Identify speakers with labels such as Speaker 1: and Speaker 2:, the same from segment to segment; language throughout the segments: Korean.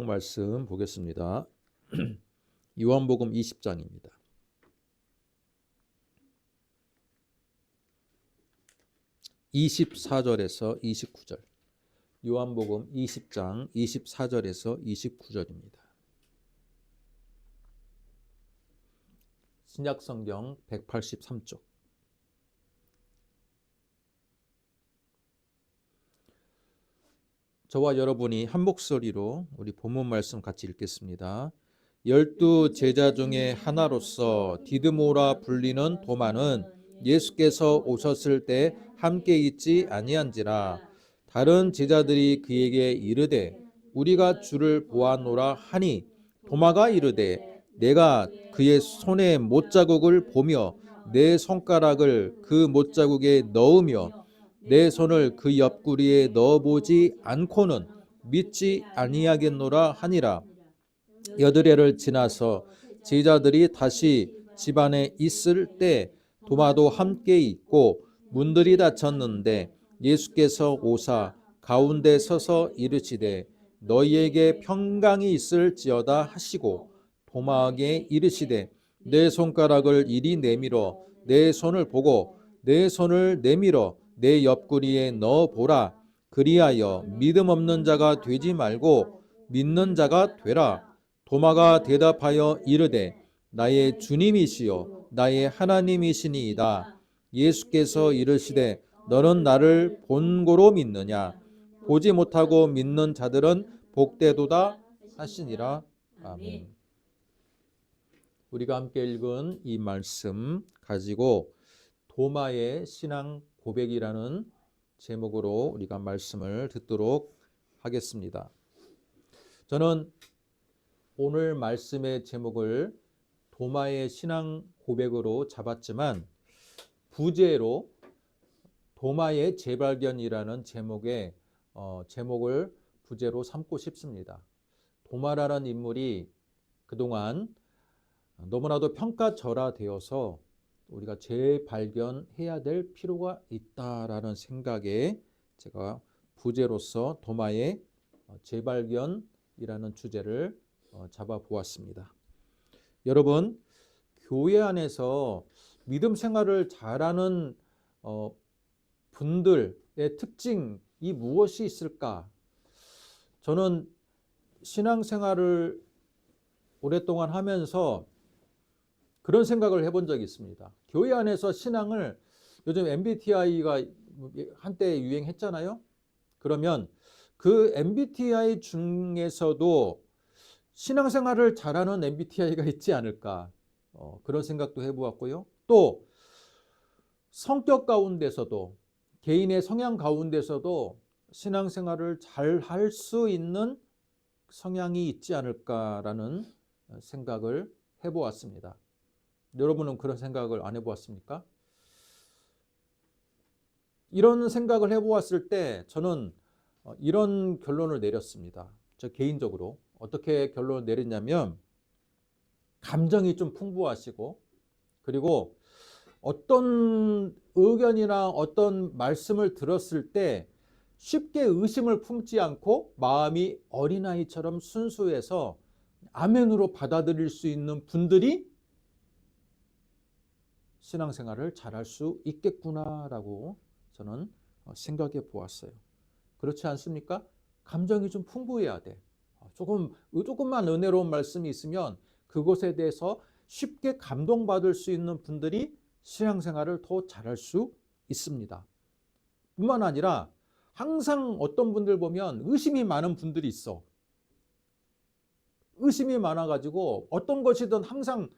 Speaker 1: 말씀 보겠습니다. 요한복음 20장입니다. 24절에서 29절. 요한복음 20장 24절에서 29절입니다. 신약성경 183쪽. 저와 여러분이 한 목소리로 우리 본문 말씀 같이 읽겠습니다. 12 제자 중에 하나로서 디드모라 불리는 도마는 예수께서 오셨을 때 함께 있지 아니한지라. 다른 제자들이 그에게 이르되 우리가 주를 보았노라 하니 도마가 이르되 내가 그의 손에 못자국을 보며 내 손가락을 그 못자국에 넣으며 내 손을 그 옆구리에 넣어보지 않고는 믿지 아니하겠노라 하니라. 여드레를 지나서 제자들이 다시 집안에 있을 때 도마도 함께 있고 문들이 닫혔는데 예수께서 오사 가운데 서서 이르시되 너희에게 평강이 있을지어다 하시고 도마에게 이르시되 내 손가락을 이리 내밀어 내 손을 보고 내 손을 내밀어 내 옆구리에 넣어보라. 그리하여 믿음 없는 자가 되지 말고 믿는 자가 되라. 도마가 대답하여 이르되 나의 주님이시요 나의 하나님이시니이다. 예수께서 이르시되 너는 나를 본고로 믿느냐? 보지 못하고 믿는 자들은 복되도다 하시니라. 아멘. 우리가 함께 읽은 이 말씀 가지고 도마의 신앙 고백이라는 제목으로 우리가 말씀을 듣도록 하겠습니다. 저는 오늘 말씀의 제목을 도마의 신앙 고백으로 잡았지만 부제로 도마의 재발견이라는 제목을 부제로 삼고 싶습니다. 도마라는 인물이 그동안 너무나도 평가절하되어서 우리가 재발견해야 될 필요가 있다라는 생각에 제가 부제로서 도마의 재발견이라는 주제를 잡아보았습니다. 여러분, 교회 안에서 믿음 생활을 잘하는 분들의 특징이 무엇이 있을까? 저는 신앙생활을 오랫동안 하면서 그런 생각을 해본 적이 있습니다. 교회 안에서 신앙을 요즘 MBTI가 한때 유행했잖아요. 그러면 그 MBTI 중에서도 신앙생활을 잘하는 MBTI가 있지 않을까, 그런 생각도 해보았고요. 또 성격 가운데서도 개인의 성향 가운데서도 신앙생활을 잘 할 수 있는 성향이 있지 않을까라는 생각을 해보았습니다. 여러분은 그런 생각을 안 해보았습니까? 이런 생각을 해보았을 때 저는 이런 결론을 내렸습니다. 저 개인적으로 어떻게 결론을 내렸냐면 감정이 좀 풍부하시고 그리고 어떤 의견이나 어떤 말씀을 들었을 때 쉽게 의심을 품지 않고 마음이 어린아이처럼 순수해서 아멘으로 받아들일 수 있는 분들이 신앙생활을 잘할 수 있겠구나라고 저는 생각해 보았어요. 그렇지 않습니까? 감정이 좀 풍부해야 돼. 조금만 은혜로운 말씀이 있으면 그것에 대해서 쉽게 감동받을 수 있는 분들이 신앙생활을 더 잘할 수 있습니다. 뿐만 아니라 항상 어떤 분들 보면 의심이 많은 분들이 있어. 의심이 많아가지고 어떤 것이든 항상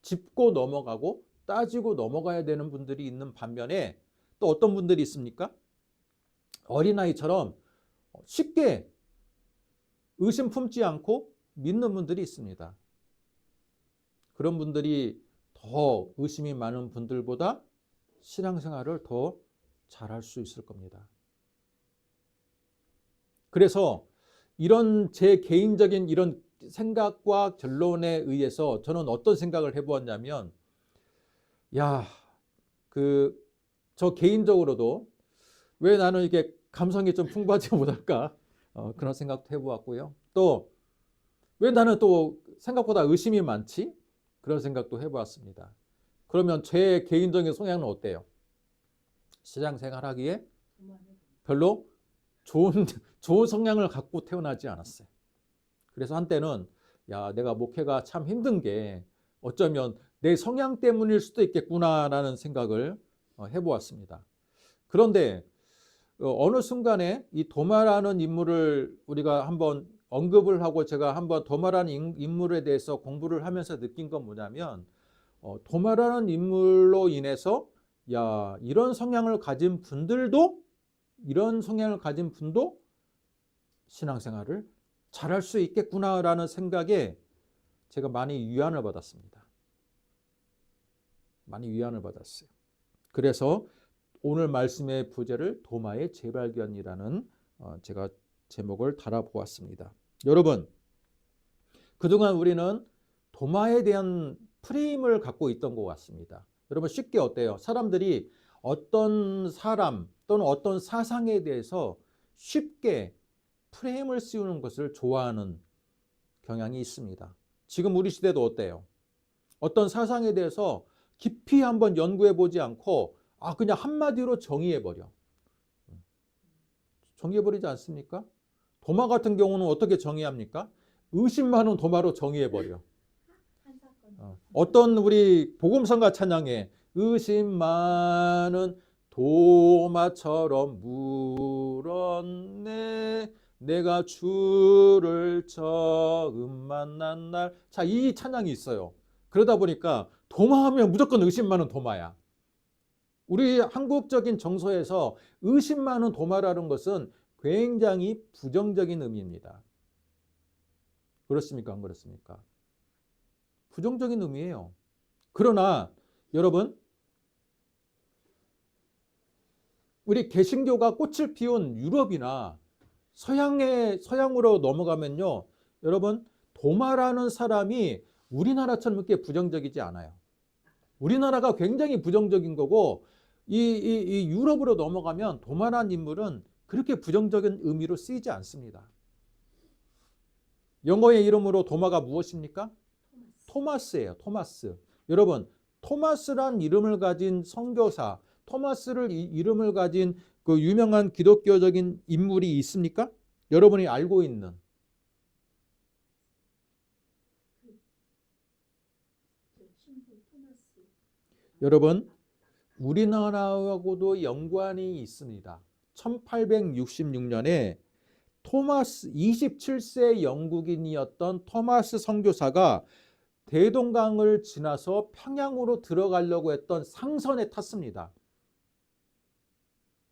Speaker 1: 짚고 넘어가고 따지고 넘어가야 되는 분들이 있는 반면에 또 어떤 분들이 있습니까? 어린아이처럼 쉽게 의심 품지 않고 믿는 분들이 있습니다. 그런 분들이 더 의심이 많은 분들보다 신앙생활을 더 잘할 수 있을 겁니다. 그래서 이런 제 개인적인 이런 생각과 결론에 의해서 저는 어떤 생각을 해보았냐면 저 개인적으로도 왜 나는 이게 감성이 좀 풍부하지 못할까, 그런 생각도 해보았고요. 또 왜 나는 또 생각보다 의심이 많지? 그런 생각도 해보았습니다. 그러면 제 개인적인 성향은 어때요? 시장 생활하기에 별로 좋은 좋은 성향을 갖고 태어나지 않았어요. 그래서 한때는 야, 내가 목회가 참 힘든 게 어쩌면 내 성향 때문일 수도 있겠구나라는 생각을 해보았습니다. 그런데 어느 순간에 이 도마라는 인물을 우리가 한번 언급을 하고 제가 한번 도마라는 인물에 대해서 공부를 하면서 느낀 건 뭐냐면 도마라는 인물로 인해서 야, 이런 성향을 가진 분도 신앙생활을 잘할 수 있겠구나라는 생각에 제가 많이 위안을 받았습니다. 많이 위안을 받았어요. 그래서 오늘 말씀의 부제를 도마의 재발견이라는 제가 제목을 달아보았습니다. 여러분, 그동안 우리는 도마에 대한 프레임을 갖고 있던 것 같습니다. 여러분 쉽게 어때요? 사람들이 어떤 사람 또는 어떤 사상에 대해서 쉽게 프레임을 씌우는 것을 좋아하는 경향이 있습니다. 지금 우리 시대도 어때요? 어떤 사상에 대해서 깊이 한번 연구해 보지 않고 그냥 한마디로 정의해버려. 정의해버리지 않습니까? 도마 같은 경우는 어떻게 정의합니까? 의심 많은 도마로 정의해버려. 어떤 우리 복음성가 찬양에 의심 많은 도마처럼 물었네 내가 주를 처음 만난 날. 자, 이 찬양이 있어요. 그러다 보니까 도마하면 무조건 의심 많은 도마야. 우리 한국적인 정서에서 의심 많은 도마라는 것은 굉장히 부정적인 의미입니다. 그렇습니까? 안 그렇습니까? 부정적인 의미예요. 그러나 여러분, 우리 개신교가 꽃을 피운 유럽이나 서양으로 넘어가면요, 여러분, 도마라는 사람이 우리나라처럼 그렇게 부정적이지 않아요. 우리나라가 굉장히 부정적인 거고 이 유럽으로 넘어가면 도마라는 인물은 그렇게 부정적인 의미로 쓰이지 않습니다. 영어의 이름으로 도마가 무엇입니까? 토마스예요. 토마스. 여러분, 토마스란 이름을 가진 선교사, 토마스를 이름을 가진 그 유명한 기독교적인 인물이 있습니까? 여러분이 알고 있는. 여러분, 우리나라하고도 연관이 있습니다. 1866년에 토마스 27세 영국인이었던 토마스 선교사가 대동강을 지나서 평양으로 들어가려고 했던 상선에 탔습니다.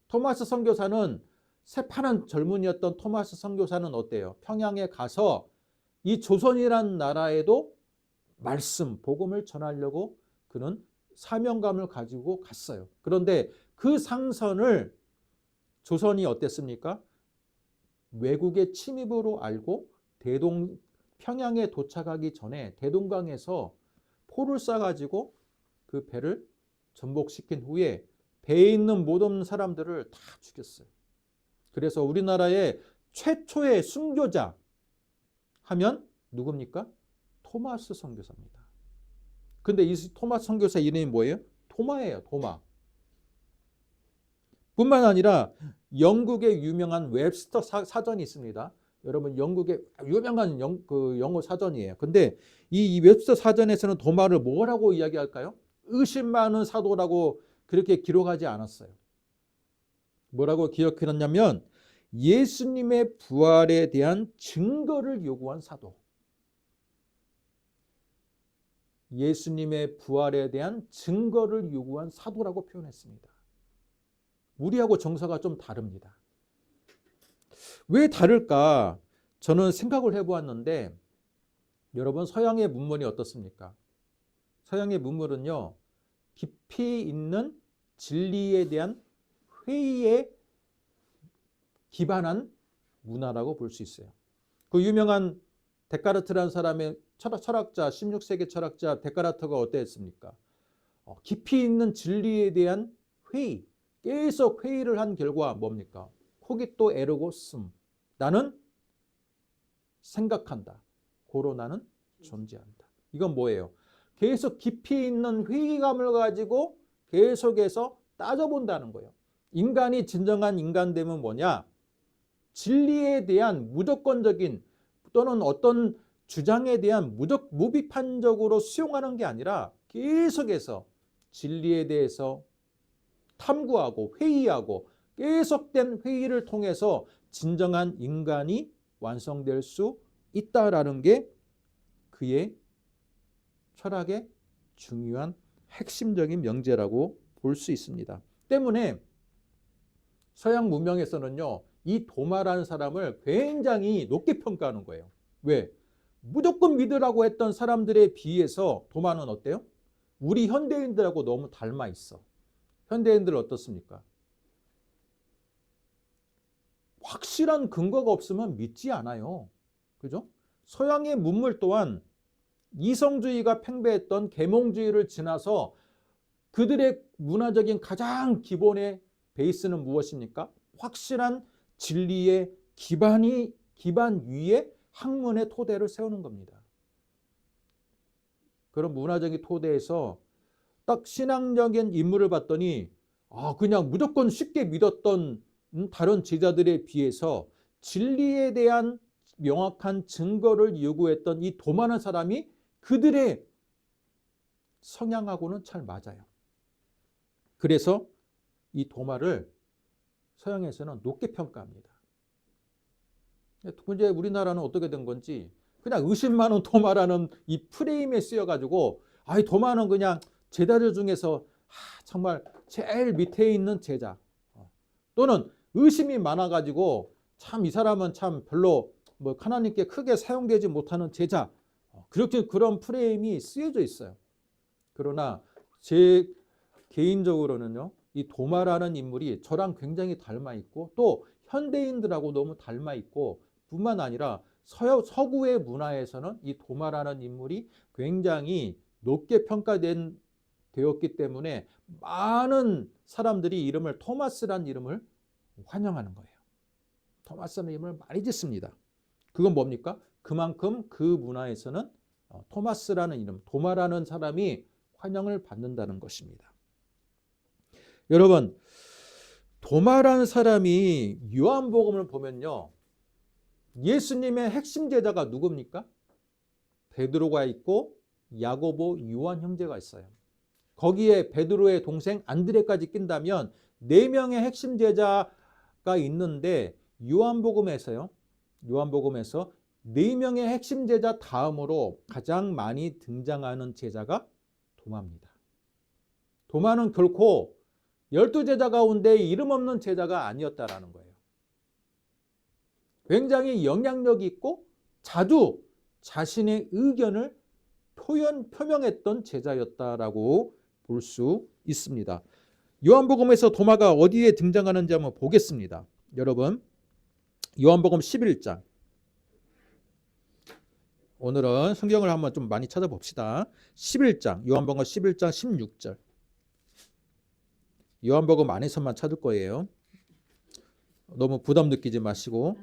Speaker 1: 토마스 선교사는 새파란 젊은이였던 토마스 선교사는 어때요? 평양에 가서 이 조선이란 나라에도 말씀, 복음을 전하려고 그는 사명감을 가지고 갔어요. 그런데 그 상선을 조선이 어땠습니까? 외국의 침입으로 알고 평양에 도착하기 전에 대동강에서 포를 쏴가지고 그 배를 전복시킨 후에 배에 있는 모든 사람들을 다 죽였어요. 그래서 우리나라의 최초의 순교자 하면 누굽니까? 토마스 선교사입니다. 근데 이 토마스 선교사 이름이 뭐예요? 도마예요. 도마. 뿐만 아니라 영국의 유명한 웹스터 사전이 있습니다. 여러분 영국의 유명한 영어 사전이에요. 근데 이 웹스터 사전에서는 도마를 뭐라고 이야기할까요? 의심 많은 사도라고 그렇게 기록하지 않았어요. 뭐라고 기억해놨냐면 예수님의 부활에 대한 증거를 요구한 사도. 예수님의 부활에 대한 증거를 요구한 사도라고 표현했습니다. 우리하고 정서가 좀 다릅니다. 왜 다를까? 저는 생각을 해보았는데 여러분 서양의 문물이 어떻습니까? 서양의 문물은요, 깊이 있는 진리에 대한 회의에 기반한 문화라고 볼 수 있어요. 그 유명한 데카르트라는 사람의 철학자, 16세기 철학자 데카르트가 어땠습니까? 깊이 있는 진리에 대한 회의, 계속 회의를 한 결과 뭡니까? 코기또 에르고 숨. 나는 생각한다. 고로 나는 존재한다. 이건 뭐예요? 계속 깊이 있는 회의감을 가지고 계속해서 따져본다는 거예요. 인간이 진정한 인간됨은 뭐냐? 진리에 대한 무조건적인 또는 어떤 주장에 대한 무비판적으로 수용하는 게 아니라 계속해서 진리에 대해서 탐구하고 회의하고 계속된 회의를 통해서 진정한 인간이 완성될 수 있다라는 게 그의 철학의 중요한 핵심적인 명제라고 볼 수 있습니다. 때문에 서양 문명에서는요, 이 도마라는 사람을 굉장히 높게 평가하는 거예요. 왜? 무조건 믿으라고 했던 사람들에 비해서 도마는 어때요? 우리 현대인들하고 너무 닮아 있어. 현대인들 어떻습니까? 확실한 근거가 없으면 믿지 않아요. 그죠? 서양의 문물 또한 이성주의가 팽배했던 계몽주의를 지나서 그들의 문화적인 가장 기본의 베이스는 무엇입니까? 확실한 진리의 기반 위에 학문의 토대를 세우는 겁니다. 그런 문화적인 토대에서 딱 신앙적인 인물을 봤더니 그냥 무조건 쉽게 믿었던 다른 제자들에 비해서 진리에 대한 명확한 증거를 요구했던 이 도마는 사람이 그들의 성향하고는 잘 맞아요. 그래서 이 도마를 서양에서는 높게 평가합니다. 문제 우리나라는 어떻게 된 건지 그냥 의심 많은 도마라는 이 프레임에 쓰여가지고 이 도마는 그냥 제자들 중에서 정말 제일 밑에 있는 제자 또는 의심이 많아가지고 참 이 사람은 참 별로 하나님께 크게 사용되지 못하는 제자 그렇게 그런 프레임이 쓰여져 있어요. 그러나 제 개인적으로는요, 이 도마라는 인물이 저랑 굉장히 닮아 있고 또 현대인들하고 너무 닮아 있고 뿐만 아니라 서구의 문화에서는 이 도마라는 인물이 굉장히 높게 되었기 때문에 많은 사람들이 이름을 토마스라는 이름을 환영하는 거예요. 토마스라는 이름을 많이 짓습니다. 그건 뭡니까? 그만큼 그 문화에서는 토마스라는 이름, 도마라는 사람이 환영을 받는다는 것입니다. 여러분, 도마라는 사람이 요한복음을 보면요, 예수님의 핵심 제자가 누굽니까? 베드로가 있고 야고보, 요한 형제가 있어요. 거기에 베드로의 동생 안드레까지 낀다면 4명의 핵심 제자가 있는데 요한복음에서 4명의 핵심 제자 다음으로 가장 많이 등장하는 제자가 도마입니다. 도마는 결코 12제자 가운데 이름 없는 제자가 아니었다라는 거예요. 굉장히 영향력이 있고 자주 자신의 의견을 표명했던 제자였다라고 볼 수 있습니다. 요한복음에서 도마가 어디에 등장하는지 한번 보겠습니다. 여러분, 요한복음 11장. 오늘은 성경을 한번 좀 많이 찾아봅시다. 11장, 요한복음 11장 16절. 요한복음 안에서만 찾을 거예요. 너무 부담 느끼지 마시고.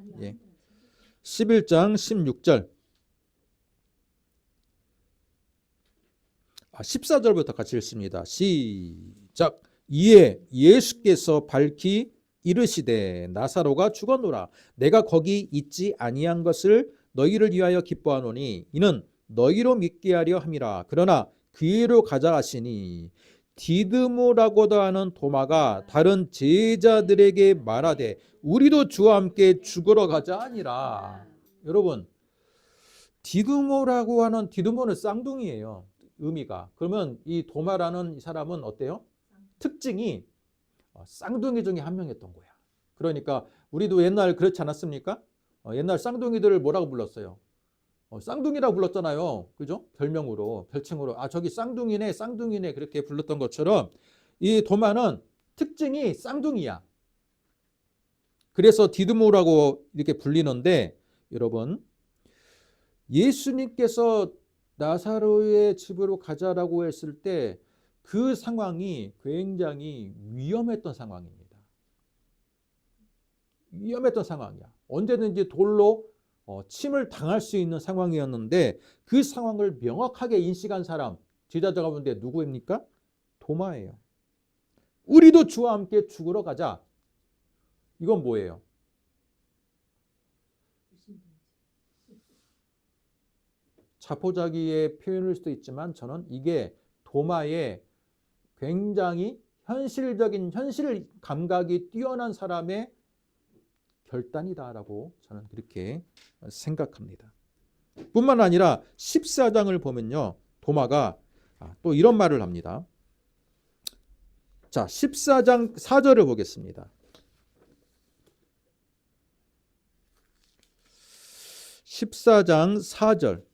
Speaker 1: 11장 16절. 14절부터 같이 읽습니다. 시작. 이에 예수께서 밝히 이르시되 나사로가 죽었노라. 내가 거기 있지 아니한 것을 너희를 위하여 기뻐하노니 이는 너희로 믿게 하려 함이라. 그러나 그에로 가자 하시니 디드모라고도 하는 도마가 다른 제자들에게 말하되 우리도 주와 함께 죽으러 가자 하니라. 여러분, 디드모는 쌍둥이에요. 의미가. 그러면 이 도마라는 사람은 어때요? 특징이 쌍둥이 중에 한 명이었던 거야. 그러니까 우리도 옛날 그렇지 않았습니까? 옛날 쌍둥이들을 뭐라고 불렀어요? 쌍둥이라고 불렀잖아요. 그죠? 별칭으로. 저기 쌍둥이네 그렇게 불렀던 것처럼 이 도마는 특징이 쌍둥이야. 그래서 디드모라고 이렇게 불리는데 여러분, 예수님께서 나사로의 집으로 가자라고 했을 때 그 상황이 굉장히 위험했던 상황입니다. 위험했던 상황이야. 언제든지 돌로 침을 당할 수 있는 상황이었는데 그 상황을 명확하게 인식한 사람 제자들 가운데 누구입니까? 도마예요. 우리도 주와 함께 죽으러 가자. 이건 뭐예요? 자포자기의 표현일 수도 있지만 저는 이게 도마의 굉장히 현실 감각이 뛰어난 사람의 결단이다라고 저는 그렇게 생각합니다. 뿐만 아니라 14장을 보면요. 도마가 또 이런 말을 합니다. 자, 14장 4절을 보겠습니다. 14장 4절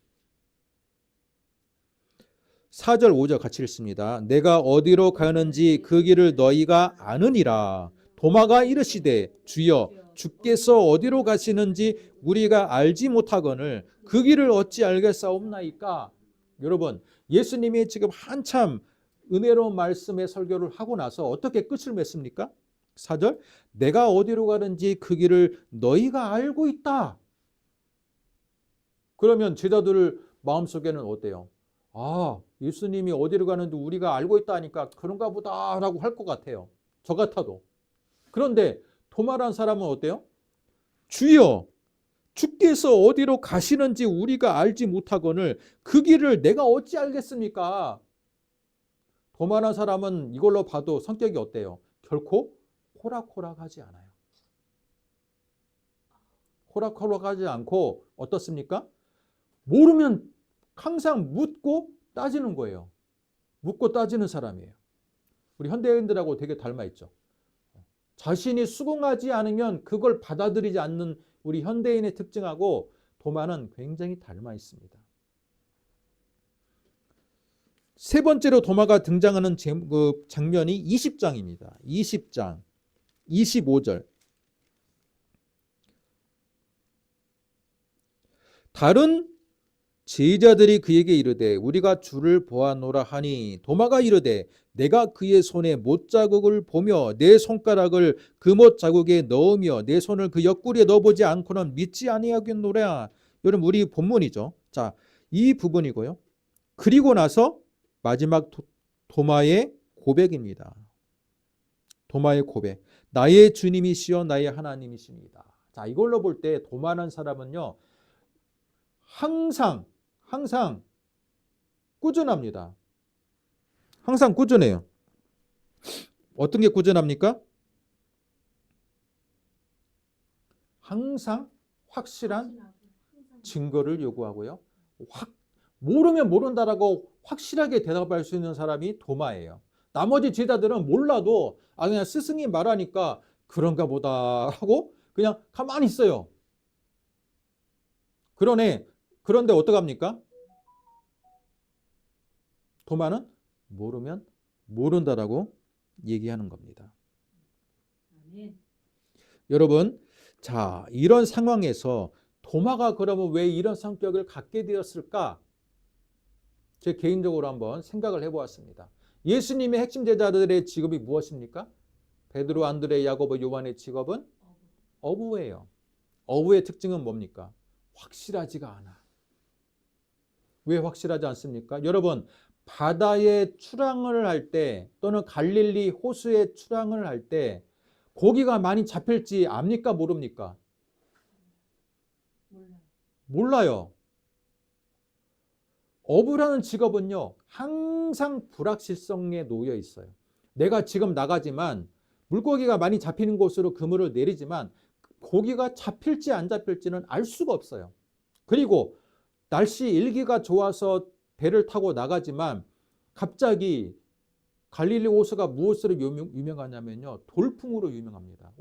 Speaker 1: 5절 같이 읽습니다. 내가 어디로 가는지 그 길을 너희가 아느니라. 도마가 이르시되 주여 주께서 어디로 가시는지 우리가 알지 못하거늘 그 길을 어찌 알겠사옵나이까. 여러분, 예수님이 지금 한참 은혜로운 말씀의 설교를 하고 나서 어떻게 끝을 맺습니까? 4절 내가 어디로 가는지 그 길을 너희가 알고 있다. 그러면 제자들 마음속에는 어때요? 예수님이 어디로 가는지 우리가 알고 있다 하니까 그런가 보다라고 할 것 같아요. 저 같아도. 그런데 도마란 사람은 어때요? 주여 주께서 어디로 가시는지 우리가 알지 못하거늘 그 길을 내가 어찌 알겠습니까? 도마란 사람은 이걸로 봐도 성격이 어때요? 결코 호락호락하지 않아요. 호락호락하지 않고 어떻습니까? 모르면 항상 묻고 따지는 거예요. 묻고 따지는 사람이에요. 우리 현대인들하고 되게 닮아 있죠. 자신이 수긍하지 않으면 그걸 받아들이지 않는 우리 현대인의 특징하고 도마는 굉장히 닮아 있습니다. 세 번째로 도마가 등장하는 장면이 20장입니다. 20장 25절 다른 제자들이 그에게 이르되 우리가 주를 보았노라 하니 도마가 이르되 내가 그의 손에 못자국을 보며 내 손가락을 그 못자국에 넣으며 내 손을 그 옆구리에 넣어보지 않고는 믿지 아니하겠노라. 여러분 우리 본문이죠. 자, 이 부분이고요. 그리고 나서 마지막 도마의 고백입니다. 도마의 고백. 나의 주님이시여 나의 하나님이십니다. 자, 이걸로 볼 때 도마라는 사람은요. 항상 꾸준합니다. 항상 꾸준해요. 어떤 게 꾸준합니까? 항상 확실한 증거를 요구하고요. 모르면 모른다라고 확실하게 대답할 수 있는 사람이 도마예요. 나머지 제자들은 몰라도 그냥 스승이 말하니까 그런가 보다 하고 그냥 가만히 있어요. 그런데 어떡합니까? 도마는 모르면 모른다라고 얘기하는 겁니다. 아멘. 여러분, 자, 이런 상황에서 도마가 그러면 왜 이런 성격을 갖게 되었을까? 제 개인적으로 한번 생각을 해보았습니다. 예수님의 핵심 제자들의 직업이 무엇입니까? 베드로, 안드레, 야고보, 요한의 직업은 어부예요. 어부의 특징은 뭡니까? 확실하지가 않아. 왜 확실하지 않습니까? 여러분, 바다에 출항을 할 때 또는 갈릴리 호수에 출항을 할 때 고기가 많이 잡힐지 압니까? 모릅니까? 몰라요. 어부라는 직업은요, 항상 불확실성에 놓여 있어요. 내가 지금 나가지만 물고기가 많이 잡히는 곳으로 그물을 내리지만 고기가 잡힐지 안 잡힐지는 알 수가 없어요. 그리고 날씨 일기가 좋아서 배를 타고 나가지만 갑자기 갈릴리 호수가 무엇으로 유명하냐면요. 돌풍으로 유명합니다.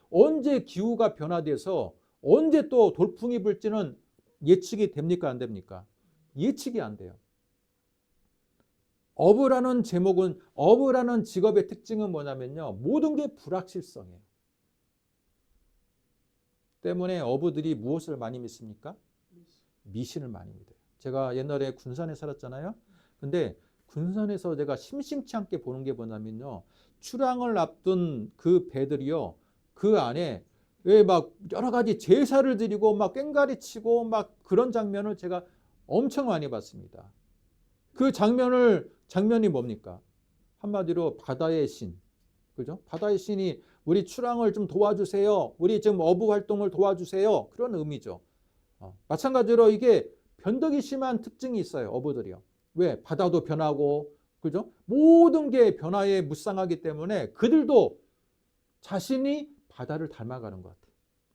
Speaker 1: 언제 기후가 변화돼서 언제 또 돌풍이 불지는 예측이 됩니까? 안 됩니까? 예측이 안 돼요. 어부라는 직업의 특징은 뭐냐면요. 모든 게 불확실성이에요. 때문에 어부들이 무엇을 많이 믿습니까? 미신을 많이 믿어요. 제가 옛날에 군산에 살았잖아요. 근데 군산에서 제가 심심치 않게 보는 게 뭐냐면요. 출항을 앞둔 그 배들이요. 그 안에 왜 막 여러 가지 제사를 드리고 막 꽹가리 치고 막 그런 장면을 제가 엄청 많이 봤습니다. 그 장면이 뭡니까? 한마디로 바다의 신, 그죠? 바다의 신이 우리 출항을 좀 도와주세요. 우리 지금 어부 활동을 도와주세요. 그런 의미죠. 마찬가지로 이게 변덕이 심한 특징이 있어요. 어부들이요. 왜? 바다도 변하고, 그죠? 모든 게 변화에 무쌍하기 때문에 그들도 자신이 바다를 닮아가는 것 같아요.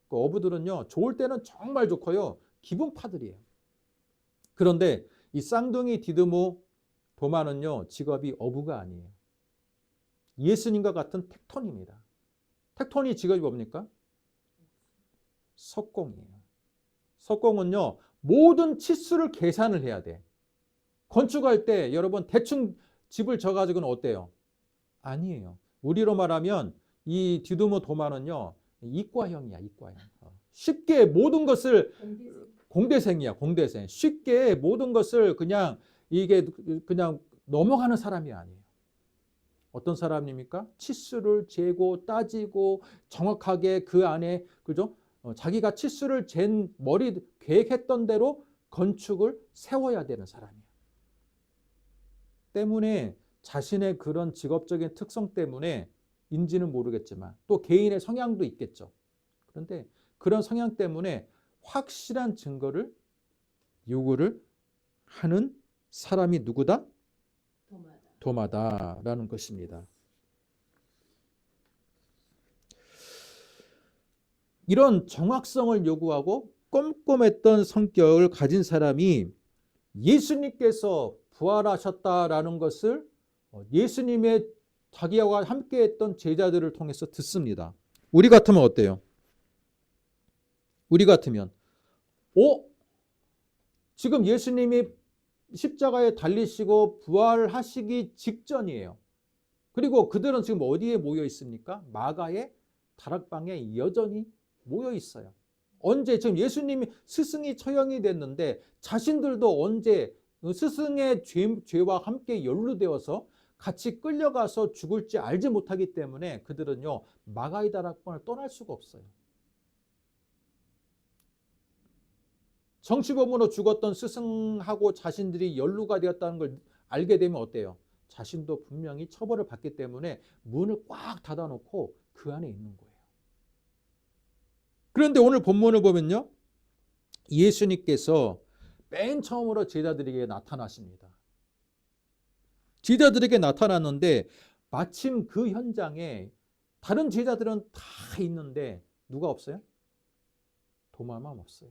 Speaker 1: 그 어부들은요, 좋을 때는 정말 좋고요, 기분파들이에요. 그런데 이 쌍둥이 디드모 도마는요, 직업이 어부가 아니에요. 예수님과 같은 텍톤입니다. 텍톤이 직업이 뭡니까? 석공이에요. 석공은요, 모든 치수를 계산을 해야 돼. 건축할 때 여러분 대충 집을 져가지고는 어때요? 아니에요. 우리로 말하면 이 디두모 도마는요, 이과형이야, 이과형. 쉽게 모든 것을 공대생이야, 공대생. 쉽게 모든 것을 그냥 이게 그냥 넘어가는 사람이 아니에요. 어떤 사람입니까? 치수를 재고 따지고 정확하게 그 안에, 그죠? 자기가 치수를 잰 머리 계획했던 대로 건축을 세워야 되는 사람이에요. 때문에 자신의 그런 직업적인 특성 때문에 인지는 모르겠지만 또 개인의 성향도 있겠죠. 그런데 그런 성향 때문에 확실한 증거를 요구를 하는 사람이 누구다? 도마다라는 것입니다. 이런 정확성을 요구하고 꼼꼼했던 성격을 가진 사람이 예수님께서 부활하셨다라는 것을 예수님의 자기와 함께했던 제자들을 통해서 듣습니다. 우리 같으면 어때요? 우리 같으면 지금 예수님이 십자가에 달리시고 부활하시기 직전이에요. 그리고 그들은 지금 어디에 모여 있습니까? 마가의 다락방에 여전히 모여 있어요. 언제 지금 예수님이 스승이 처형이 됐는데 자신들도 언제 스승의 죄와 함께 연루되어서 같이 끌려가서 죽을지 알지 못하기 때문에 그들은요, 마가의 다락방을 떠날 수가 없어요. 정치범으로 죽었던 스승하고 자신들이 연루가 되었다는 걸 알게 되면 어때요? 자신도 분명히 처벌을 받기 때문에 문을 꽉 닫아놓고 그 안에 있는 거예요. 그런데 오늘 본문을 보면요, 예수님께서 맨 처음으로 제자들에게 나타나십니다. 제자들에게 나타났는데 마침 그 현장에 다른 제자들은 다 있는데 누가 없어요? 도마만 없어요.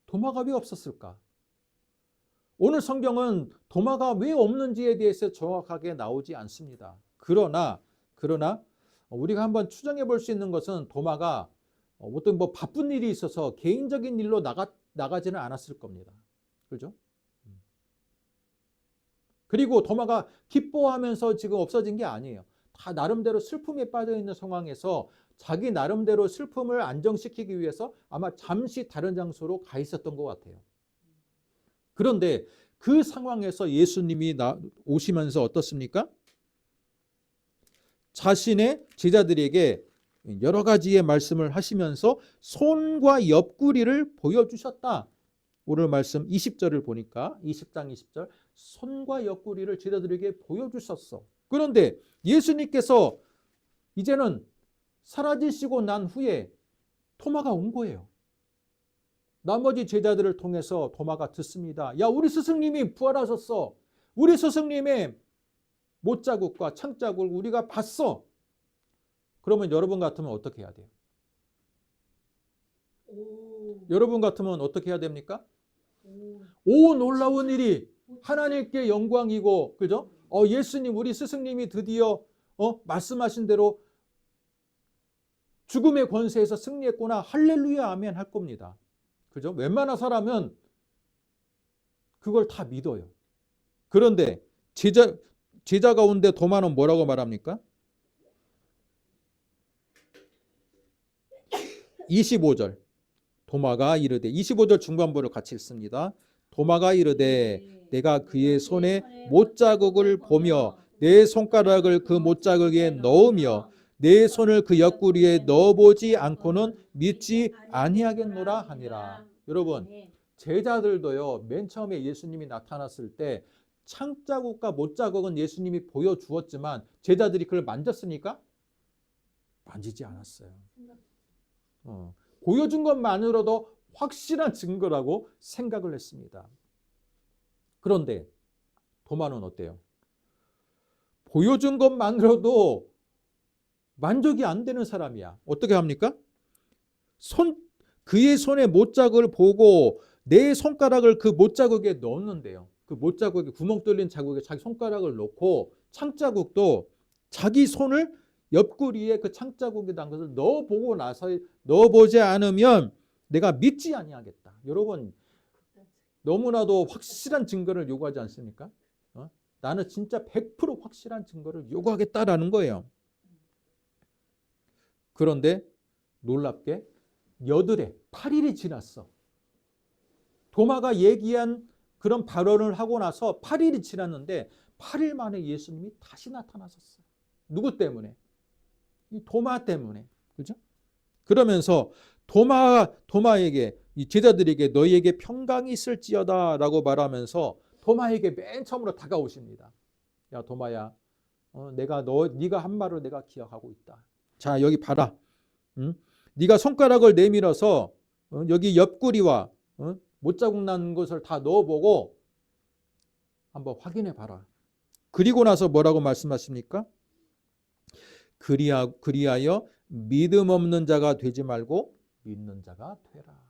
Speaker 1: 도마가 왜 없었을까? 오늘 성경은 도마가 왜 없는지에 대해서 정확하게 나오지 않습니다. 그러나 우리가 한번 추정해 볼 수 있는 것은 도마가 어떤 바쁜 일이 있어서 개인적인 일로 나가지는 않았을 겁니다. 그렇죠? 그리고 도마가 기뻐하면서 지금 없어진 게 아니에요. 다 나름대로 슬픔에 빠져 있는 상황에서 자기 나름대로 슬픔을 안정시키기 위해서 아마 잠시 다른 장소로 가 있었던 것 같아요. 그런데 그 상황에서 예수님이 오시면서 어떻습니까? 자신의 제자들에게 여러 가지의 말씀을 하시면서 손과 옆구리를 보여주셨다. 오늘 말씀 20절을 보니까 20장 20절 손과 옆구리를 제자들에게 보여주셨어. 그런데 예수님께서 이제는 사라지시고 난 후에 도마가 온 거예요. 나머지 제자들을 통해서 도마가 듣습니다. 야, 우리 스승님이 부활하셨어. 우리 스승님의 못자국과 창자국을 우리가 봤어. 그러면 여러분 같으면 어떻게 해야 돼요? 여러분 같으면 어떻게 해야 됩니까? 오, 놀라운 일이 하나님께 영광이고, 그죠? 예수님, 우리 스승님이 드디어 말씀하신 대로 죽음의 권세에서 승리했구나. 할렐루야, 아멘 할 겁니다. 그죠? 웬만한 사람은 그걸 다 믿어요. 그런데 제자 가운데 도마는 뭐라고 말합니까? 25절. 도마가 이르되 25절 중반부를 같이 읽습니다. 도마가 이르되 내가 그의 손에 못자국을 보며 내 손가락을 그 못자국에 넣으며 내 손을 그 옆구리에 넣어보지 않고는 믿지 아니하겠노라 하니라. 여러분, 제자들도요, 맨 처음에 예수님이 나타났을 때 창자국과 못자국은 예수님이 보여주었지만 제자들이 그걸 만졌습니까? 만지지 않았어요. 보여준 것만으로도 확실한 증거라고 생각을 했습니다. 그런데 도마는 어때요? 보여준 것만으로도 만족이 안 되는 사람이야. 어떻게 합니까? 그의 손에 못자국을 보고 내 손가락을 그 못자국에 넣었는데요. 그 못자국에 구멍 뚫린 자국에 자기 손가락을 넣고 창자국도 자기 손을 옆구리에 그 창자국에 난 것을 넣어보고 나서 넣어보지 않으면 내가 믿지 아니하겠다. 여러분, 너무나도 확실한 증거를 요구하지 않습니까? 나는 진짜 100% 확실한 증거를 요구하겠다라는 거예요. 그런데 놀랍게 8일이 지났어. 도마가 얘기한 그런 발언을 하고 나서 8일이 지났는데 8일 만에 예수님이 다시 나타나셨어요. 누구 때문에? 이 도마 때문에. 그죠? 그러면서 도마에게, 이 제자들에게 너희에게 평강이 있을지어다 라고 말하면서 도마에게 맨 처음으로 다가오십니다. 야, 도마야, 네가 한 말을 내가 기억하고 있다. 자, 여기 봐라. 네가 손가락을 내밀어서 여기 옆구리와 못자국 난 것을 다 넣어보고 한번 확인해 봐라. 그리고 나서 뭐라고 말씀하십니까? 그리하여 믿음 없는 자가 되지 말고 믿는 자가 되라.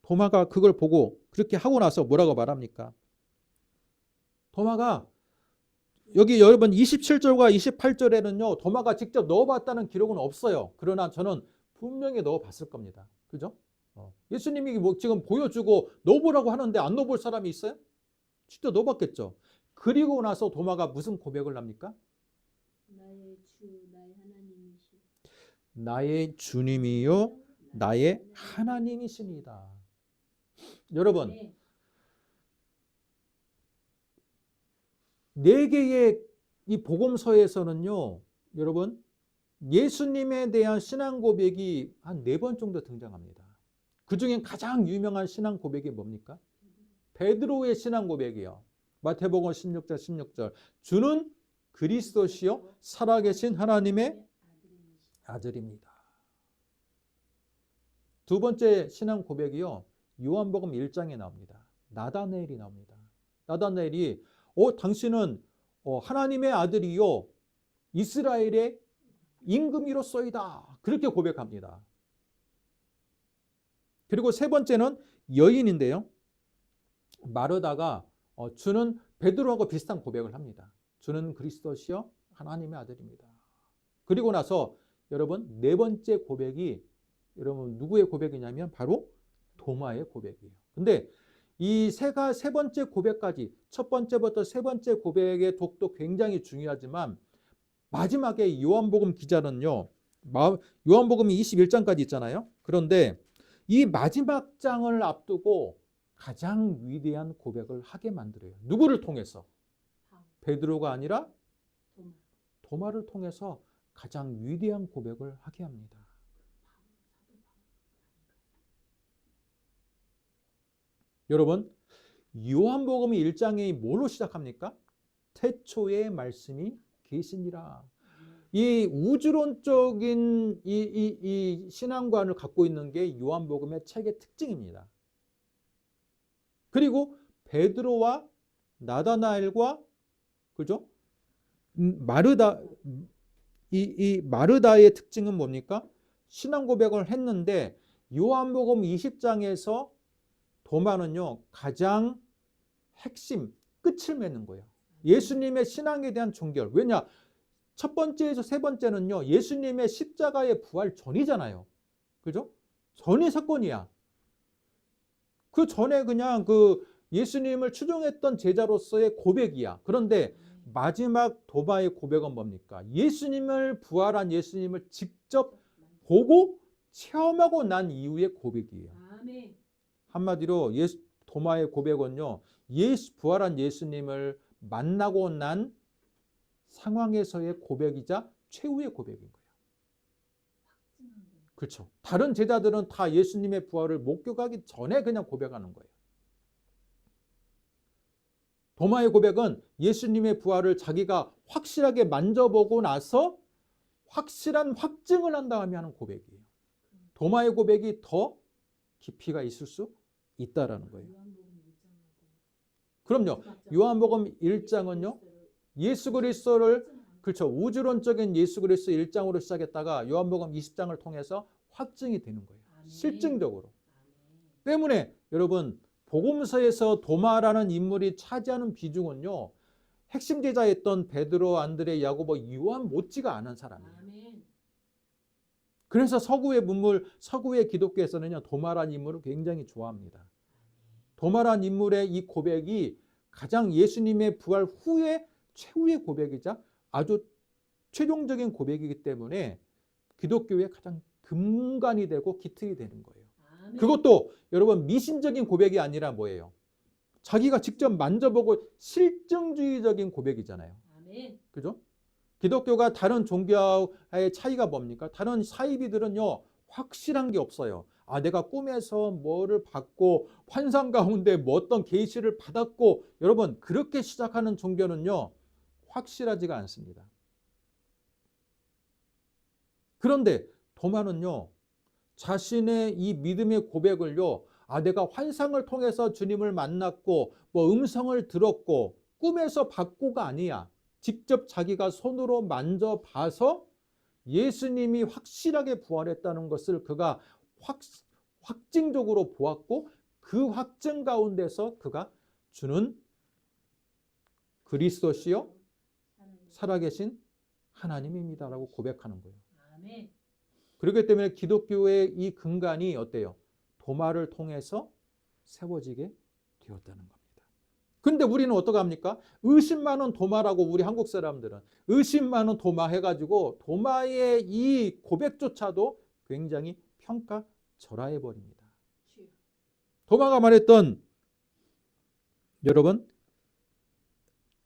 Speaker 1: 도마가 그걸 보고 그렇게 하고 나서 뭐라고 말합니까? 도마가 여기 여러분 27절과 28절에는요. 도마가 직접 넣어봤다는 기록은 없어요. 그러나 저는 분명히 넣어봤을 겁니다. 그죠? 예수님이 뭐 지금 보여주고 넣어보라고 하는데 안 넣어볼 사람이 있어요? 진짜 넣어봤겠죠. 그리고 나서 도마가 무슨 고백을 합니까? 나의 주님이요 나의 하나님이십니다. 여러분, 네 개의 이 복음서에서는요, 여러분, 예수님에 대한 신앙 고백이 한 4번 정도 등장합니다. 그 중에 가장 유명한 신앙 고백이 뭡니까? 베드로의 신앙 고백이요. 마태복음 16절 16절. 주는 그리스도시요 살아계신 하나님의 아들입니다. 두 번째 신앙 고백이요. 요한복음 1장에 나옵니다. 나다나엘이 나옵니다. 나다나엘이 당신은 하나님의 아들이요 이스라엘의 임금이로소이다. 그렇게 고백합니다. 그리고 세 번째는 여인인데요. 마르다가 주는 베드로하고 비슷한 고백을 합니다. 주는 그리스도시요 하나님의 아들입니다. 그리고 나서 여러분 네 번째 고백이 여러분 누구의 고백이냐면 바로 도마의 고백이에요. 근데 이 세 번째 고백까지 첫 번째부터 세 번째 고백의 독도 굉장히 중요하지만 마지막에 요한복음 기자는요. 요한복음이 21장까지 있잖아요. 그런데 이 마지막 장을 앞두고 가장 위대한 고백을 하게 만들어요. 누구를 통해서? 베드로가 아니라 도마를 통해서 가장 위대한 고백을 하게 합니다. 여러분, 요한복음 1장이 뭘로 시작합니까? 태초에 말씀이 계시니라. 이 우주론적인 이 신앙관을 갖고 있는 게 요한복음의 책의 특징입니다. 그리고 베드로와 나다나엘과 그죠? 마르다의 특징은 뭡니까? 신앙 고백을 했는데 요한복음 20장에서 도마는요 가장 핵심 끝을 맺는 거예요. 예수님의 신앙에 대한 종결. 왜냐? 첫 번째에서 세 번째는요 예수님의 십자가의 부활 전이잖아요. 그죠? 전의 사건이야. 그 전에 그냥 그 예수님을 추종했던 제자로서의 고백이야. 그런데 마지막 도마의 고백은 뭡니까? 예수님을 부활한 예수님을 직접 보고 체험하고 난 이후의 고백이에요. 아멘. 한마디로 도마의 고백은요. 부활한 예수님을 만나고 난 상황에서의 고백이자 최후의 고백인 거예요. 그렇죠. 다른 제자들은 다 예수님의 부활을 목격하기 전에 그냥 고백하는 거예요. 도마의 고백은 예수님의 부활을 자기가 확실하게 만져보고 나서 확실한 확증을 한 다음에 하는 고백이에요. 도마의 고백이 더 깊이가 있을 수 있다라는 거예요. 그럼요. 요한복음 1장은요. 예수 그리스도를 그렇죠. 우주론적인 예수 그리스도 1장으로 시작했다가 요한복음 20장을 통해서 확증이 되는 거예요. 실증적으로. 때문에 여러분 복음서에서 도마라는 인물이 차지하는 비중은요. 핵심 제자였던 베드로, 안드레, 야고보, 요한 못지가 않은 사람이에요. 그래서 서구의 기독교에서는요. 도마라는 인물을 굉장히 좋아합니다. 도마라는 인물의 이 고백이 가장 예수님의 부활 후에 최후의 고백이자 아주 최종적인 고백이기 때문에 기독교의 가장 근간이 되고 기틀이 되는 거예요. 그것도 여러분 미신적인 고백이 아니라 뭐예요? 자기가 직접 만져보고 실증주의적인 고백이잖아요. 그죠? 기독교가 다른 종교와의 차이가 뭡니까? 다른 사이비들은요 확실한 게 없어요. 내가 꿈에서 뭐를 받고 환상 가운데 뭐 어떤 계시를 받았고, 여러분 그렇게 시작하는 종교는요 확실하지가 않습니다. 그런데 도마는요 자신의 이 믿음의 고백을요 내가 환상을 통해서 주님을 만났고 뭐 음성을 들었고 꿈에서 받고가 아니야. 직접 자기가 손으로 만져봐서 예수님이 확실하게 부활했다는 것을 그가 확증적으로 보았고 그 확증 가운데서 그가 주는 그리스도시요 살아계신 하나님입니다라고 고백하는 거예요. 그렇기 때문에 기독교의 이 근간이 어때요? 도마를 통해서 세워지게 되었다는 겁니다. 근데 우리는 어떻게 합니까? 의심 많은 도마라고 우리 한국 사람들은 의심 많은 도마 해가지고 도마의 이 고백조차도 굉장히 평가절하해 버립니다. 도마가 말했던 여러분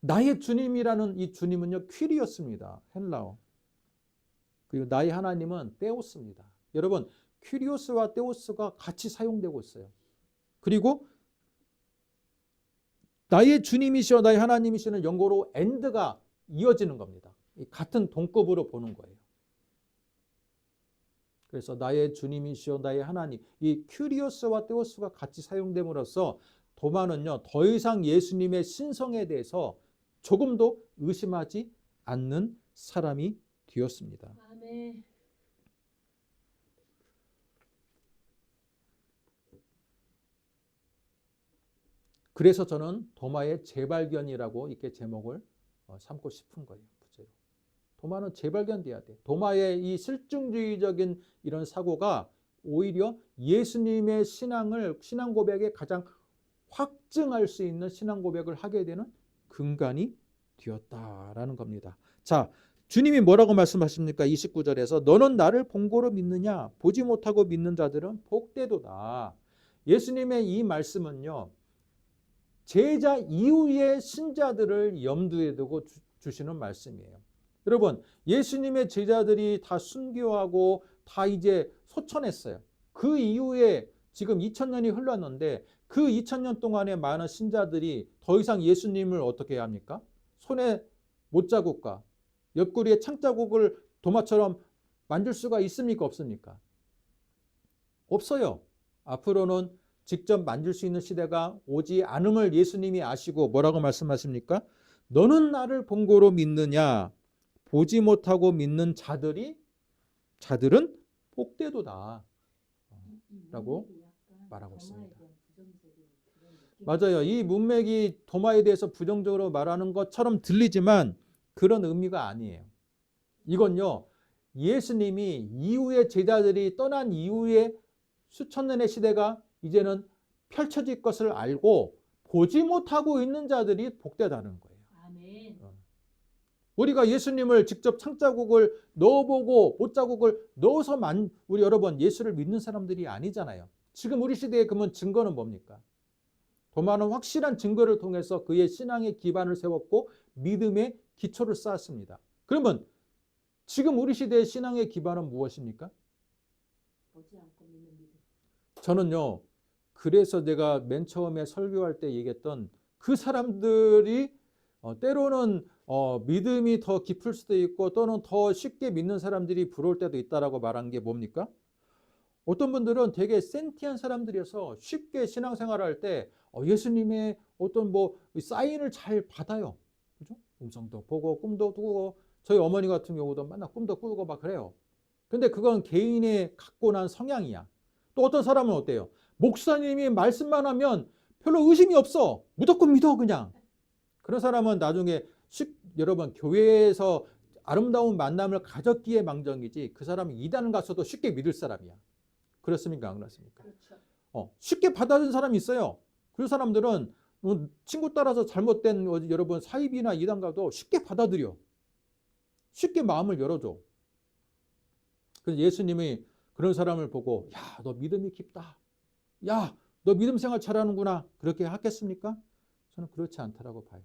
Speaker 1: 나의 주님이라는 이 주님은요 퀴리오스입니다. 헬라어. 그리고 나의 하나님은 테오스입니다. 여러분 퀴리오스와 테오스가 같이 사용되고 있어요. 그리고 나의 주님이시여 나의 하나님이시는 영어로 and가 이어지는 겁니다. 같은 동급으로 보는 거예요. 그래서 나의 주님이시여 나의 하나님, 이 큐리오스와 테오스가 같이 사용됨으로써 도마는요 더 이상 예수님의 신성에 대해서 조금도 의심하지 않는 사람이 되었습니다. 아멘. 그래서 저는 도마의 재발견이라고 이렇게 제목을 삼고 싶은 거예요. 부제로. 도마는 재발견돼야 돼. 도마의 이 실증주의적인 이런 사고가 오히려 예수님의 신앙 고백에 가장 확증할 수 있는 신앙 고백을 하게 되는 근간이 되었다라는 겁니다. 자, 주님이 뭐라고 말씀하십니까? 29절에서 너는 나를 본고로 믿느냐? 보지 못하고 믿는 자들은 복되도다. 예수님의 이 말씀은요. 제자 이후의 신자들을 염두에 두고 주시는 말씀이에요. 여러분, 예수님의 제자들이 다 순교하고 다 이제 소천했어요. 그 이후에 지금 2000년이 흘렀는데 그 2000년 동안에 많은 신자들이 더 이상 예수님을 어떻게 해야 합니까? 손에 못자국과 옆구리에 창자국을 도마처럼 만질 수가 있습니까? 없습니까? 없어요. 앞으로는 직접 만질 수 있는 시대가 오지 않음을 예수님이 아시고 뭐라고 말씀하십니까? 너는 나를 본고로 믿느냐? 보지 못하고 믿는 자들은 복되도다 라고 말하고 있습니다. 맞아요. 이 문맥이 도마에 대해서 부정적으로 말하는 것처럼 들리지만 그런 의미가 아니에요. 이건요. 예수님이 이후에 제자들이 떠난 이후에 수천 년의 시대가 이제는 펼쳐질 것을 알고 보지 못하고 있는 자들이 복되다는 거예요. 아멘. 우리가 예수님을 직접 창자국을 넣어보고 못자국을 넣어서 우리 여러분 예수를 믿는 사람들이 아니잖아요. 지금 우리 시대에 그러면 증거는 뭡니까? 도마는 확실한 증거를 통해서 그의 신앙의 기반을 세웠고 믿음의 기초를 쌓았습니다. 그러면 지금 우리 시대의 신앙의 기반은 무엇입니까?
Speaker 2: 보지 않고 믿는 믿음.
Speaker 1: 저는요, 그래서 내가 맨 처음에 설교할 때 얘기했던 그 사람들이 때로는 믿음이 더 깊을 수도 있고 또는 더 쉽게 믿는 사람들이 부러울 때도 있다라고 말한 게 뭡니까? 어떤 분들은 되게 센티한 사람들이어서 쉽게 신앙생활을 할 때 예수님의 어떤 뭐 사인을 잘 받아요. 그죠? 음성도 보고 꿈도 꾸고 저희 어머니 같은 경우도 맨날 꿈도 꾸고 막 그래요. 근데 그건 개인의 갖고 난 성향이야. 또 어떤 사람은 어때요? 목사님이 말씀만 하면 별로 의심이 없어. 무조건 믿어 그냥. 그런 사람은 나중에 여러분 교회에서 아름다운 만남을 가졌기에 망정이지 그 사람이 이단을 갔어도 쉽게 믿을 사람이야. 그렇습니까? 안 그렇습니까?
Speaker 2: 그렇죠.
Speaker 1: 쉽게 받아들인 사람이 있어요. 그 사람들은 친구 따라서 잘못된 여러분 사입이나 이단 가도 쉽게 받아들여. 쉽게 마음을 열어줘. 그래서 예수님이 그런 사람을 보고 야, 너 믿음이 깊다. 야, 너 믿음 생활 잘하는구나. 그렇게 하겠습니까? 저는 그렇지 않다라고 봐요.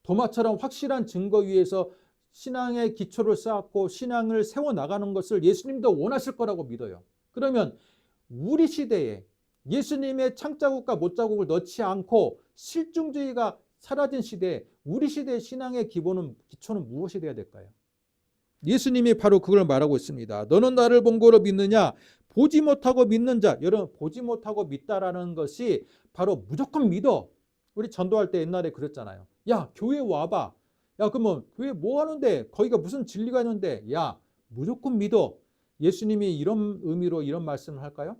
Speaker 1: 도마처럼 확실한 증거 위에서 신앙의 기초를 쌓았고 신앙을 세워나가는 것을 예수님도 원하실 거라고 믿어요. 그러면 우리 시대에 예수님의 창자국과 못자국을 넣지 않고 실증주의가 사라진 시대에 우리 시대의 신앙의 기초는 무엇이 되어야 될까요? 예수님이 바로 그걸 말하고 있습니다. 너는 나를 본 거로 믿느냐? 보지 못하고 믿는 자. 여러분 보지 못하고 믿다라는 것이 바로 무조건 믿어. 우리 전도할 때 옛날에 그랬잖아요. 야 교회 와봐. 야 그러면 교회 뭐 하는데? 거기가 무슨 진리가 있는데? 야 무조건 믿어. 예수님이 이런 의미로 이런 말씀을 할까요?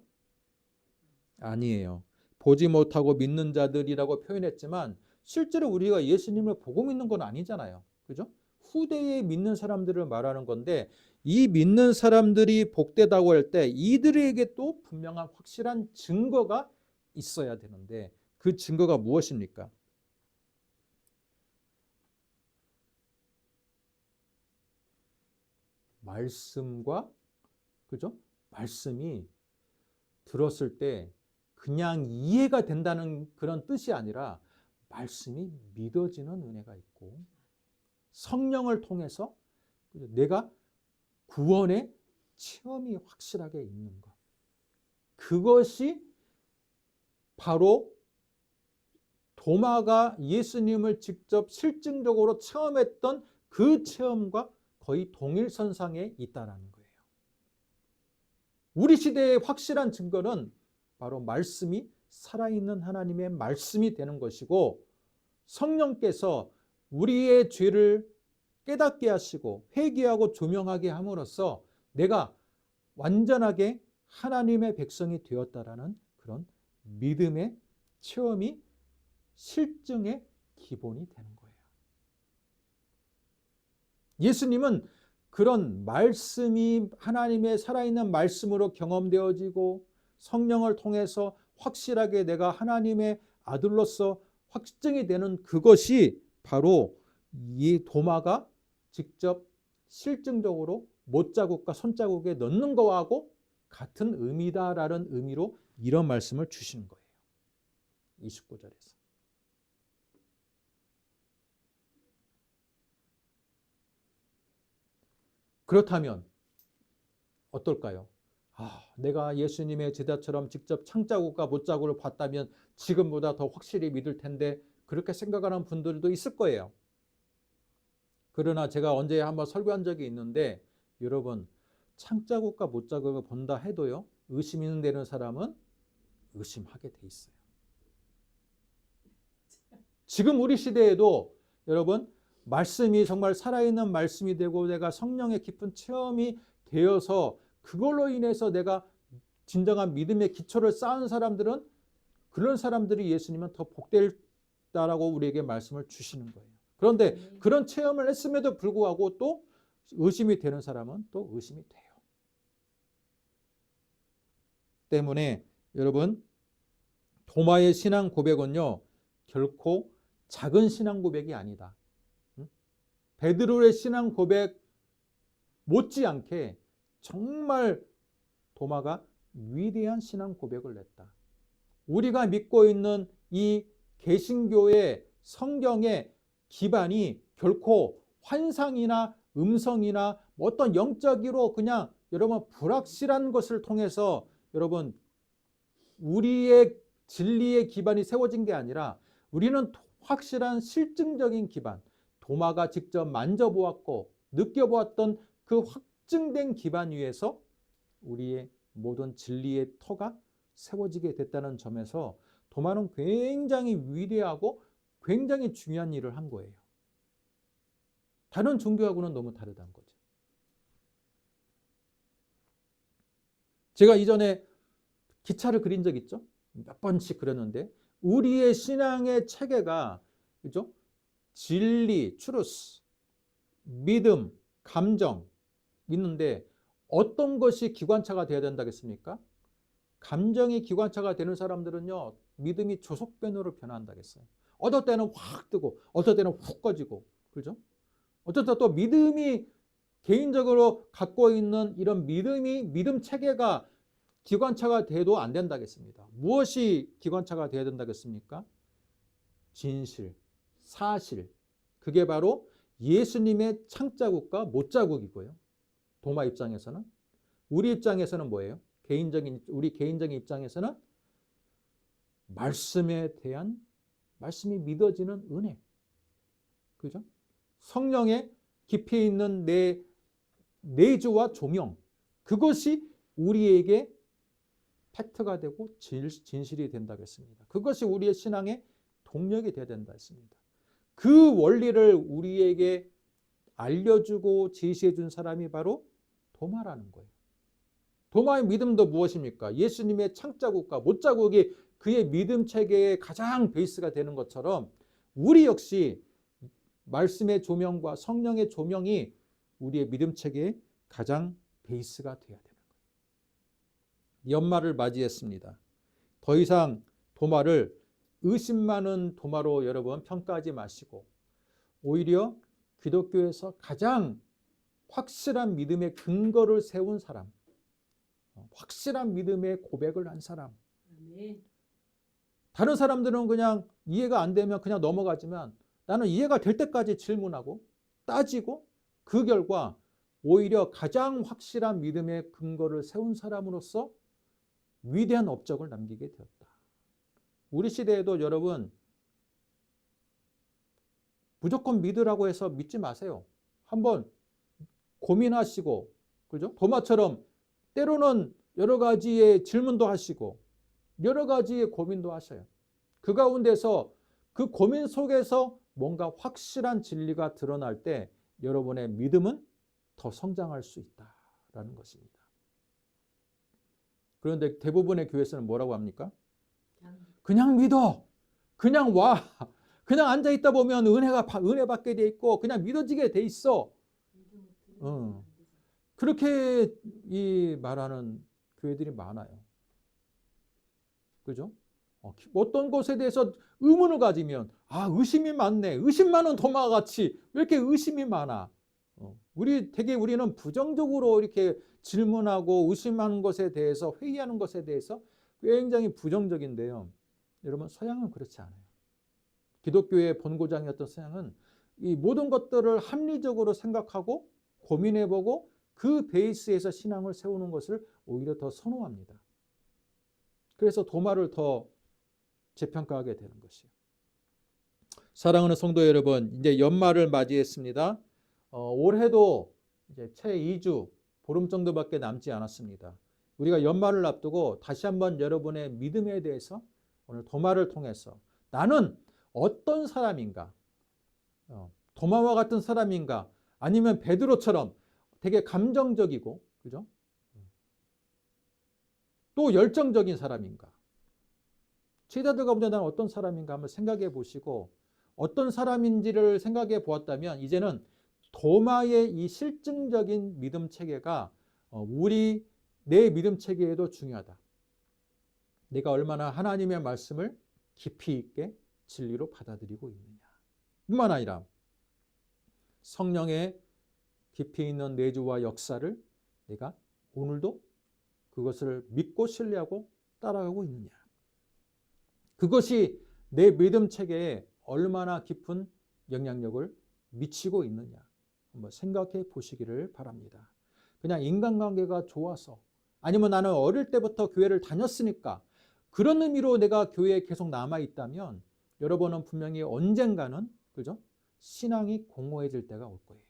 Speaker 1: 아니에요. 보지 못하고 믿는 자들이라고 표현했지만 실제로 우리가 예수님을 보고 믿는 건 아니잖아요. 그죠? 후대에 믿는 사람들을 말하는 건데 이 믿는 사람들이 복되다고 할 때 이들에게 또 분명한 확실한 증거가 있어야 되는데 그 증거가 무엇입니까? 말씀과 그죠? 말씀이 들었을 때 그냥 이해가 된다는 그런 뜻이 아니라 말씀이 믿어지는 은혜가 있고 성령을 통해서 내가 구원의 체험이 확실하게 있는 것. 그것이 바로 도마가 예수님을 직접 실증적으로 체험했던 그 체험과 거의 동일선상에 있다는 거예요. 우리 시대의 확실한 증거는 바로 말씀이 살아있는 하나님의 말씀이 되는 것이고 성령께서 우리의 죄를 깨닫게 하시고 회개하고 조명하게 함으로써 내가 완전하게 하나님의 백성이 되었다라는 그런 믿음의 체험이 실증의 기본이 되는 거예요. 예수님은 그런 말씀이 하나님의 살아있는 말씀으로 경험되어지고 성령을 통해서 확실하게 내가 하나님의 아들로서 확증이 되는 그것이 바로 이 도마가 직접 실증적으로 못자국과 손자국에 넣는 거하고 같은 의미다라는 의미로 이런 말씀을 주시는 거예요. 29절에서. 그렇다면 어떨까요? 내가 예수님의 제자처럼 직접 창자국과 못자국을 봤다면 지금보다 더 확실히 믿을 텐데 그렇게 생각하는 분들도 있을 거예요. 그러나 제가 언제 한번 설교한 적이 있는데 여러분 창자국과 못자국을 본다 해도요. 의심이 되는 사람은 의심하게 돼 있어요. 지금 우리 시대에도 여러분 말씀이 정말 살아있는 말씀이 되고 내가 성령의 깊은 체험이 되어서 그걸로 인해서 내가 진정한 믿음의 기초를 쌓은 사람들은 그런 사람들이 예수님은 더 복되다라고 우리에게 말씀을 주시는 거예요. 그런데 그런 체험을 했음에도 불구하고 또 의심이 되는 사람은 또 의심이 돼요. 때문에 여러분 도마의 신앙 고백은요 결코 작은 신앙 고백이 아니다. 베드로의 신앙 고백 못지않게 정말 도마가 위대한 신앙 고백을 냈다. 우리가 믿고 있는 이 개신교의 성경의 기반이 결코 환상이나 음성이나 어떤 영적으로 그냥 여러분 불확실한 것을 통해서 여러분 우리의 진리의 기반이 세워진 게 아니라 우리는 확실한 실증적인 기반, 도마가 직접 만져보았고 느껴보았던 그 확증된 기반 위에서 우리의 모든 진리의 터가 세워지게 됐다는 점에서 도마는 굉장히 위대하고 굉장히 중요한 일을 한 거예요. 다른 종교하고는 너무 다르다는 거죠. 제가 이전에 기차를 그린 적 있죠? 몇 번씩 그렸는데 우리의 신앙의 체계가 그죠? 진리, 추루스, 믿음, 감정 있는데 어떤 것이 기관차가 되어야 된다겠습니까? 감정이 기관차가 되는 사람들은요, 믿음이 조속변으로 변한다겠어요. 어떨 때는 확 뜨고, 어떨 때는 훅 꺼지고, 그죠? 어떨 때 또 믿음이 개인적으로 갖고 있는 이런 믿음 체계가 기관차가 돼도 안 된다겠습니다. 무엇이 기관차가 돼야 된다겠습니까? 진실, 사실. 그게 바로 예수님의 창자국과 못자국이고요. 도마 입장에서는. 우리 입장에서는 뭐예요? 우리 개인적인 입장에서는 말씀에 대한 말씀이 믿어지는 은혜. 그죠? 성령의 깊이 있는 내 내주와 조명. 그것이 우리에게 팩트가 되고 진실이 된다고 했습니다. 그것이 우리의 신앙의 동력이 되어야 된다 했습니다. 그 원리를 우리에게 알려주고 제시해 준 사람이 바로 도마라는 거예요. 도마의 믿음도 무엇입니까? 예수님의 창자국과 못자국이 그의 믿음 체계의 가장 베이스가 되는 것처럼 우리 역시 말씀의 조명과 성령의 조명이 우리의 믿음 체계의 가장 베이스가 되어야 되는 거예요. 연말을 맞이했습니다. 더 이상 도마를 의심 많은 도마로 여러분 평가하지 마시고 오히려 기독교에서 가장 확실한 믿음의 근거를 세운 사람, 확실한 믿음의 고백을 한 사람.
Speaker 2: 아멘.
Speaker 1: 다른 사람들은 그냥 이해가 안 되면 그냥 넘어가지만 나는 이해가 될 때까지 질문하고 따지고 그 결과 오히려 가장 확실한 믿음의 근거를 세운 사람으로서 위대한 업적을 남기게 되었다. 우리 시대에도 여러분 무조건 믿으라고 해서 믿지 마세요. 한번 고민하시고, 그죠? 도마처럼 때로는 여러 가지의 질문도 하시고 여러 가지의 고민도 하셔요. 그 가운데서 그 고민 속에서 뭔가 확실한 진리가 드러날 때 여러분의 믿음은 더 성장할 수 있다라는 것입니다. 그런데 대부분의 교회에서는 뭐라고 합니까? 그냥 믿어. 그냥 와. 그냥 앉아 있다 보면 은혜 받게 돼 있고 그냥 믿어지게 돼 있어. 그렇게 말하는 교회들이 많아요. 그죠? 어떤 것에 대해서 의문을 가지면 의심이 많네. 의심 많은 도마와 같이 왜 이렇게 의심이 많아? 우리는 부정적으로 이렇게 질문하고 의심하는 것에 대해서 회의하는 것에 대해서 굉장히 부정적인데요. 여러분 서양은 그렇지 않아요. 기독교의 본고장이었던 서양은 이 모든 것들을 합리적으로 생각하고 고민해보고 그 베이스에서 신앙을 세우는 것을 오히려 더 선호합니다. 그래서 도마를 더 재평가하게 되는 것이에요. 사랑하는 성도 여러분, 이제 연말을 맞이했습니다. 올해도 이제 채 2주, 보름 정도밖에 남지 않았습니다. 우리가 연말을 앞두고 다시 한번 여러분의 믿음에 대해서 오늘 도마를 통해서 나는 어떤 사람인가? 도마와 같은 사람인가? 아니면 베드로처럼 되게 감정적이고, 그죠? 또 열정적인 사람인가? 제자들 가운데 나는 어떤 사람인가 한번 생각해 보시고 어떤 사람인지를 생각해 보았다면 이제는 도마의 이 실증적인 믿음 체계가 내 믿음 체계에도 중요하다. 내가 얼마나 하나님의 말씀을 깊이 있게 진리로 받아들이고 있느냐. 뿐만 아니라 성령의 깊이 있는 내주와 역사를 내가 오늘도 그것을 믿고 신뢰하고 따라가고 있느냐. 그것이 내 믿음 체계에 얼마나 깊은 영향력을 미치고 있느냐. 한번 생각해 보시기를 바랍니다. 그냥 인간관계가 좋아서 아니면 나는 어릴 때부터 교회를 다녔으니까 그런 의미로 내가 교회에 계속 남아 있다면 여러분은 분명히 언젠가는 그죠? 신앙이 공허해질 때가 올 거예요.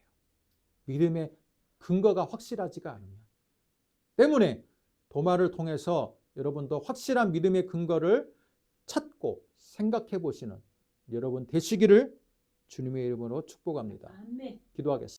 Speaker 1: 믿음의 근거가 확실하지가 않으면. 때문에 도마를 통해서 여러분도 확실한 믿음의 근거를 찾고 생각해 보시는 여러분 되시기를 주님의 이름으로 축복합니다.
Speaker 2: 아멘.
Speaker 1: 기도하겠습니다.